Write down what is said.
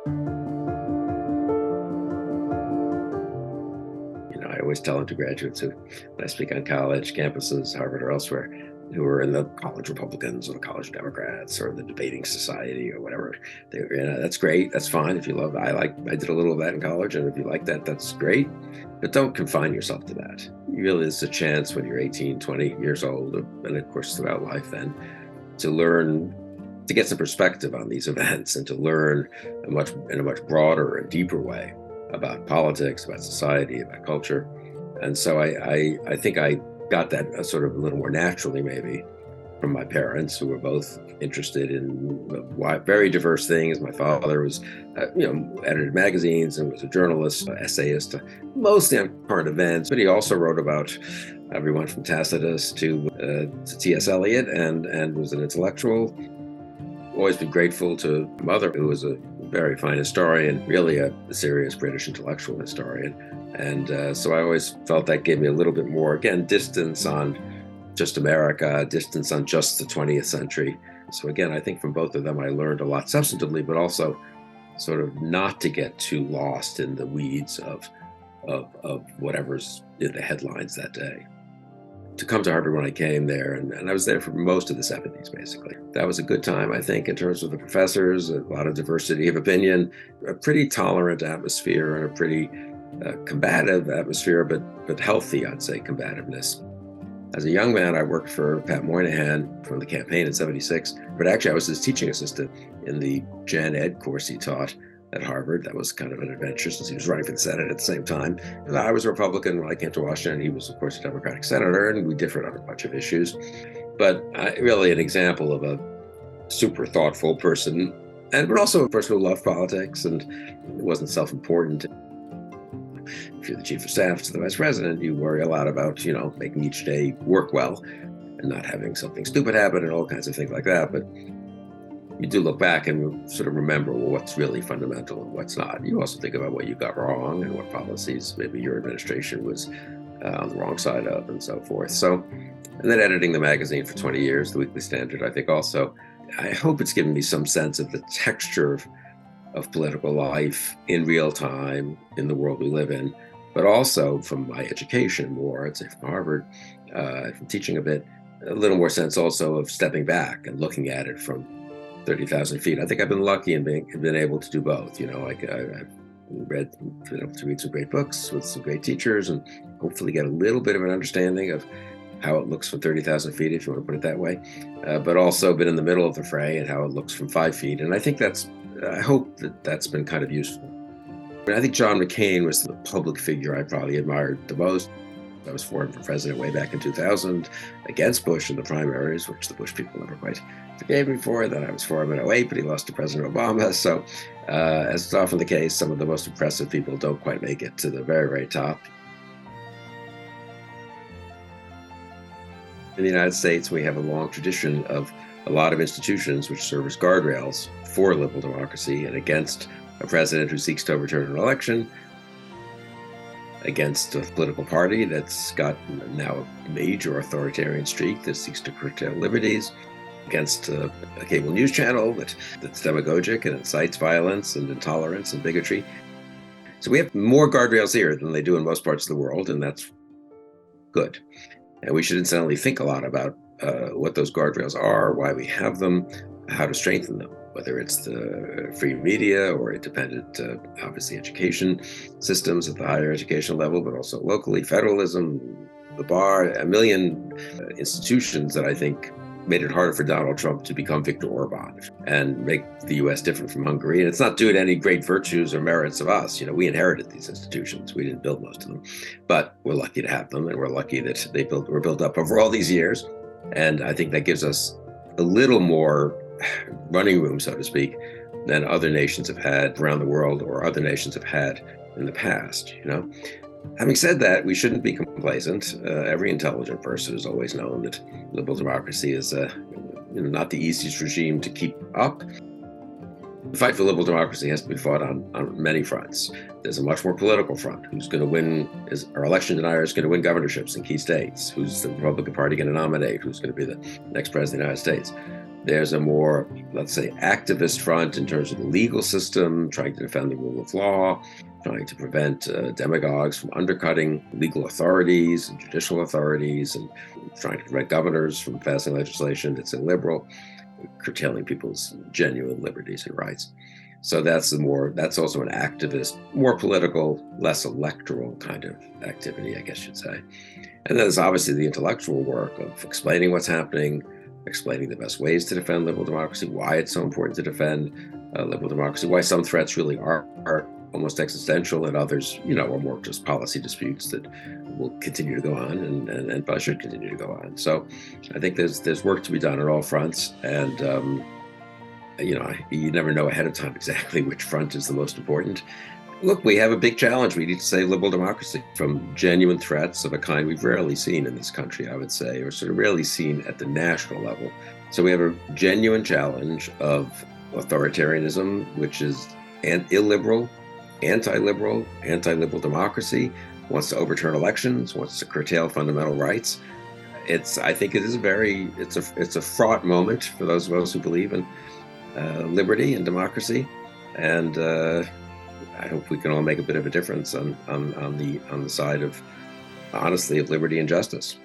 I always tell undergraduates when I speak on college campuses, Harvard or elsewhere, who are in the college Republicans or the college Democrats or the debating society or whatever, that's great. That's fine if you love. I did a little of that in college, and if you like that, that's great. But don't confine yourself to that. Really, it's a chance when you're 18, 20 years old, and of course throughout life, then to learn, to get some perspective on these events, and to learn in a much broader and deeper way about politics, about society, about culture. And so I think I got that sort of a little more naturally, maybe, from my parents, who were both interested in very diverse things. My father was, edited magazines and was a journalist, essayist, mostly on current events, but he also wrote about everyone from Tacitus to T.S. Eliot, and was an intellectual. Always been grateful to my mother, who was a very fine historian, really a serious British intellectual historian. And so I always felt that gave me a little bit more, again, distance on just America, distance on just the 20th century. So again, I think from both of them, I learned a lot substantively, but also sort of not to get too lost in the weeds of whatever's in the headlines that day. To come to Harvard when I came there, and I was there for most of the 70s, basically. That was a good time, I think, in terms of the professors, a lot of diversity of opinion, a pretty tolerant atmosphere, and a pretty combative atmosphere, but healthy, I'd say, combativeness. As a young man, I worked for Pat Moynihan from the campaign in '76, but actually I was his teaching assistant in the Gen Ed course he taught at Harvard. That was kind of an adventure since he was running for the Senate at the same time. I was a Republican when I came to Washington. He was, of course, a Democratic senator, and we differed on a bunch of issues. But really an example of a super thoughtful person, but also a person who loved politics and wasn't self-important. If you're the chief of staff to the vice president, you worry a lot about, making each day work well and not having something stupid happen and all kinds of things like that. But you do look back and sort of remember what's really fundamental and what's not. You also think about what you got wrong and what policies maybe your administration was on the wrong side of, and so forth. So, and then editing the magazine for 20 years, the Weekly Standard, I think also, I hope it's given me some sense of the texture of political life in real time in the world we live in, but also from my education more, I'd say from Harvard, from teaching a bit, a little more sense also of stepping back and looking at it from 30,000 feet. I think I've been lucky in been able to do both. I've been able to read some great books with some great teachers and hopefully get a little bit of an understanding of how it looks from 30,000 feet, if you want to put it that way, but also been in the middle of the fray and how it looks from 5 feet. And I think I hope that's been kind of useful. I think John McCain was the public figure I probably admired the most. I was for him for president way back in 2000 against Bush in the primaries, which the Bush people never quite forgave me for. Then I was for him in '08, but he lost to President Obama. So as is often the case, some of the most impressive people don't quite make it to the very, very top. In the United States, we have a long tradition of a lot of institutions which serve as guardrails for liberal democracy and against a president who seeks to overturn an election, against a political party that's got now a major authoritarian streak that seeks to curtail liberties, against a cable news channel that's demagogic and incites violence and intolerance and bigotry. So we have more guardrails here than they do in most parts of the world, and that's good. And we should incidentally think a lot about what those guardrails are, why we have them, how to strengthen them, whether it's the free media or independent, obviously, education systems at the higher educational level, but also locally, federalism, the bar, a million institutions that I think made it harder for Donald Trump to become Viktor Orban and make the U.S. different from Hungary. And it's not due to any great virtues or merits of us. We inherited these institutions. We didn't build most of them, but we're lucky to have them, and we're lucky that were built up over all these years. And I think that gives us a little more running room, so to speak, than other nations have had around the world or other nations have had in the past. Having said that, we shouldn't be complacent. Every intelligent person has always known that liberal democracy is not the easiest regime to keep up. The fight for liberal democracy has to be fought on many fronts. There's a much more political front. Who's going to win? Our election deniers going to win governorships in key states? Who's the Republican Party going to nominate? Who's going to be the next president of the United States? There's a more, let's say, activist front in terms of the legal system, trying to defend the rule of law, trying to prevent demagogues from undercutting legal authorities and judicial authorities, and trying to prevent governors from passing legislation that's illiberal, curtailing people's genuine liberties and rights. So that's also an activist, more political, less electoral kind of activity, I guess you'd say. And then there's obviously the intellectual work of explaining what's happening, explaining the best ways to defend liberal democracy, why it's so important to defend liberal democracy, why some threats really are almost existential and others, are more just policy disputes that will continue to go on and probably should continue to go on. So I think there's work to be done on all fronts. And, you never know ahead of time exactly which front is the most important. Look, we have a big challenge. We need to save liberal democracy from genuine threats of a kind we've rarely seen in this country, I would say, or sort of rarely seen at the national level. So we have a genuine challenge of authoritarianism, which is illiberal, anti-liberal democracy, wants to overturn elections, wants to curtail fundamental rights. I think it is it's a fraught moment for those of us who believe in liberty and democracy. And I hope we can all make a bit of a difference on the side of, honestly, of liberty and justice.